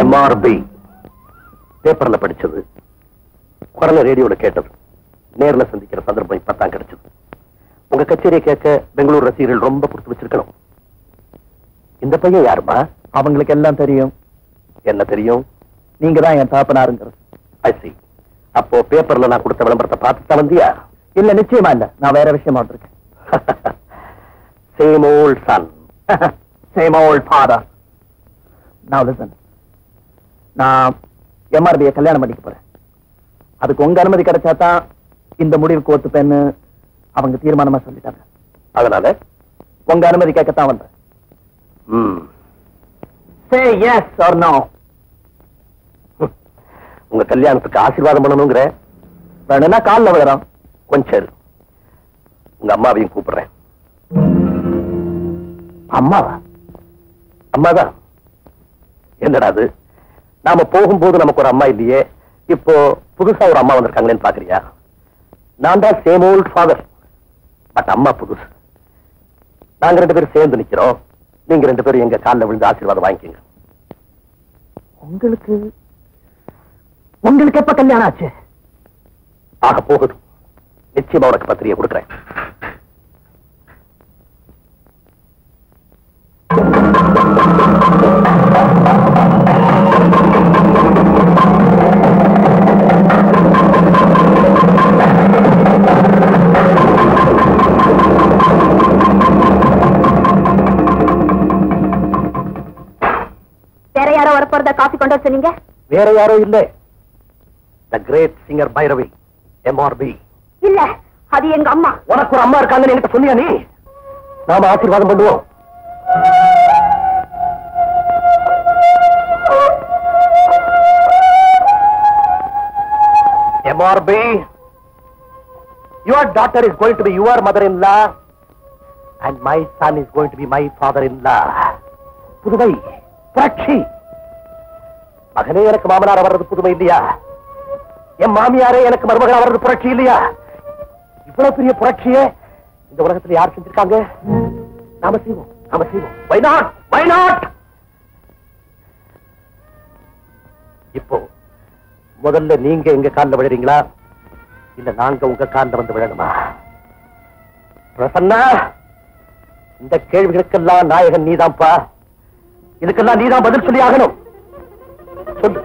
MRB பேப்பர்ல படிச்சது, குரல ரேடியோல கேட்டது, நேர்ல சந்திக்கிற சந்தர்ப்பம் இப்பதான் கிடைச்சது. உங்க கச்சேரியை கேட்க பெங்களூர் ரசிகர்கள் ரொம்ப கொடுத்து வச்சிருக்கணும். இந்த பையன் யாருமா? அவங்களுக்கு எல்லாம் தெரியும். என்ன தெரியும்? நீங்க தான் என் தாப்பனாருங்கிறது. I see. அப்போ பேப்பர்ல நான் கொடுத்த விளம்பரத்தை பார்த்துட்டு வந்தியா? இல்ல, நிச்சயமா இல்ல. நான் வேற விஷயமா இருக்கேன். Same old son. Same old father. Now listen. நான் MRB கல்யாணம் பண்ணிக்க போறேன். அதுக்கு உங்க அனுமதி கிடைச்சாதான் இந்த முடிவுக்கு ஒத்துப்பேன்னு அவங்க தீர்மானமா சொல்லிட்டாங்க. அதனால உங்க அனுமதி கேட்கத்தான் வந்தேன். Say yes or no. உங்க கல்யாணத்துக்கு ஆசீர்வாதம் பண்ணணுங்கிற வேணும்னா காலில் விழுறோம். கொஞ்சம் உங்க அம்மாவையும் கூப்பிடுறேன். அம்மாவா? அம்மாதான். என்னடா அது, நாம போகும்போது நமக்கு ஒரு அம்மா இல்லையே, இப்போ புதுசா ஒரு அம்மா வந்திருக்காங்களேன்னு பாக்குறியா? நான் தான் சேம் ஓல்ட் ஃபாதர், பட் அம்மா புதுசு. நாங்க 2 பேரும் சேர்ந்து நிக்கிறோம். நீங்க 2 பேரும் எங்க காலில் விழுந்து ஆசீர்வாதம் வாங்கிக்கங்க. உங்களுக்கு எப்ப கல்யாணம் ஆச்சு? ஆக போகுது. நிச்சயமா உனக்கு பத்திரிகை கொடுக்குறேன். வேற யாரோ வரப்போறதா காஃபி கொண்டு வர சொன்னீங்க? வேற யாரோ இல்ல, the great singer Bhairavi, MRB. இல்ல, அது எங்க அம்மா. உனக்கு ஒரு அம்மா இருக்காங்கன்னு என்கிட்ட சொன்னியா நீ? நாம ஆசீர்வாதம் பண்ணுவோம். MRB, your daughter is going to be your mother-in-law and my son is going to be my father-in-law. புதுமை, புரட்சி. மகனே எனக்கு மாமனார் வர்றது புதுமை இல்லையா? என் மாமியாரே எனக்கு மருமகன் வர்றது புரட்சி இல்லையா? இவ்வளவு பெரிய புரட்சியே இந்த உலகத்துல யார் செஞ்சிருக்காங்க? நாம செய்வோம். Why not? Why not? இப்போ முதல்ல நீங்க எங்க காலில் விழுறீங்களா, இல்ல நாங்க உங்க காலில் வந்து விழணுமா? பிரசன்னா, இந்த கேள்விகளுக்கெல்லாம் நாயகன் நீதான்ப்பா. இதுக்கெல்லாம் நீதான் பதில் சொல்லி ஆகணும். சொல்லு.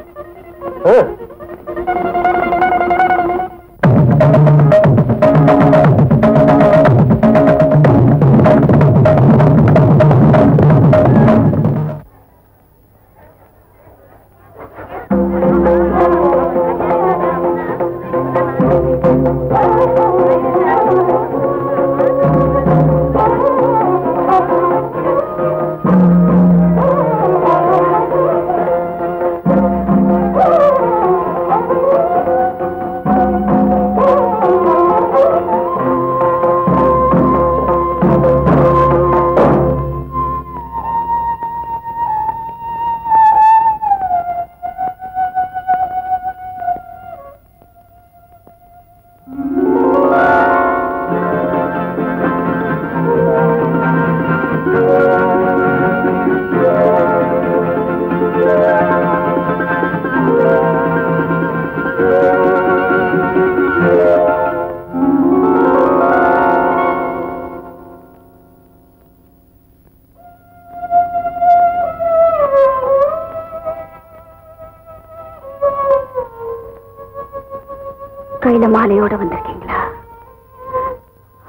கையில மாலையோட வந்திருக்கீங்களா?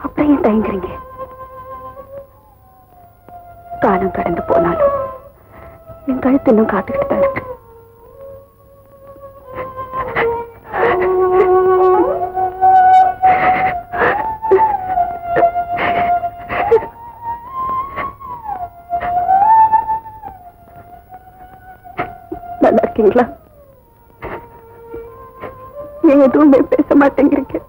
அப்புறம் ஏன் தயங்குறீங்க? காலம் கடந்து போனாலும் என் கழுத்து இன்னும் காத்துக்கிட்டு தான் இருக்கு. நல்லா இருக்கீங்களா? ஏன் எதுவுமே பேச மாட்டேங்கிறீங்க?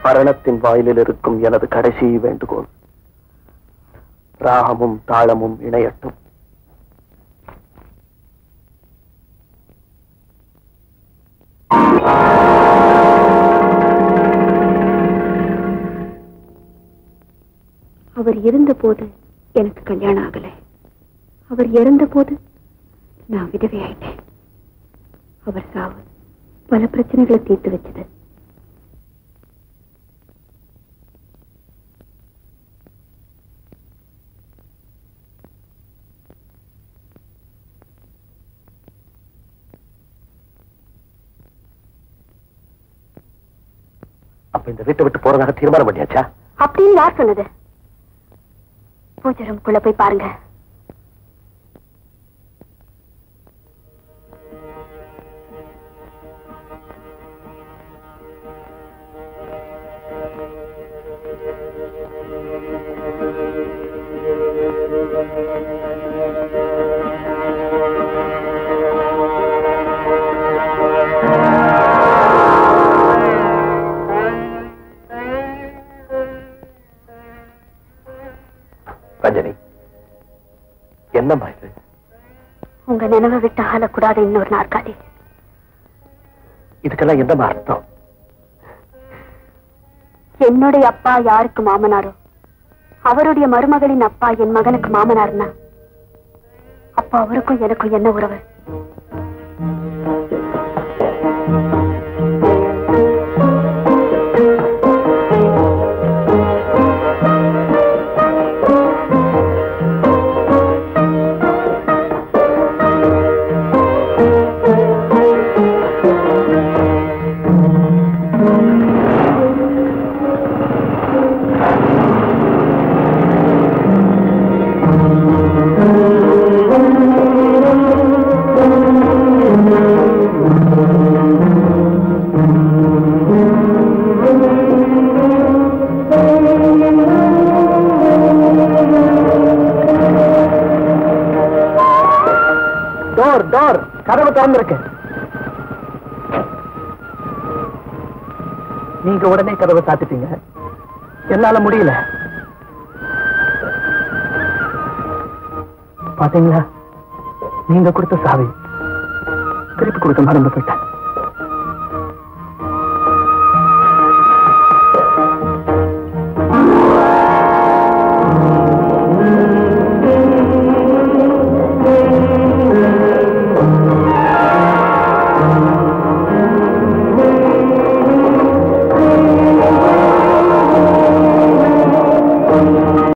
மரணத்தின் வாயிலில் இருக்கும் எனது கடைசி வேண்டுகோள், ராகமும் தாளமும் இணையட்டும். அவர் இருந்தபோது எனக்கு கல்யாணம் ஆகல. அவர் இறந்த போது நான் விதவை ஆயிட்டேன். அவர் சாவு பல பிரச்சனைகளை தீர்த்து வச்சது. அப்ப இந்த வீட்டை விட்டு போறதாக தீர்மானம் பண்ணியாச்சா? அப்படின்னு யார் சொன்னது? பூஜை ரூம்குள்ள போய் பாருங்க. ரஞ்சனி, என்னம்மா இது? உங்க நினைவை விட்டு ஆளக்கூடாத இன்னொரு நாற்காலி. இதுக்கெல்லாம் என்னம்மா அர்த்தம்? என்னுடைய அப்பா யாருக்கு மாமனாரோ அவருடைய மருமகளின் அப்பா என் மகனுக்கு மாமனார்னா அப்பா அவருக்கும் எனக்கும் என்ன உறவு? கதவு திறந்திருக்கு. நீங்க உடனே கதவை சாத்திட்டீங்க. என்னால முடியல. பாத்தீங்களா, நீங்க கொடுத்த சாவி திருப்பி கொடுக்க மறந்து போயிட்டேன்.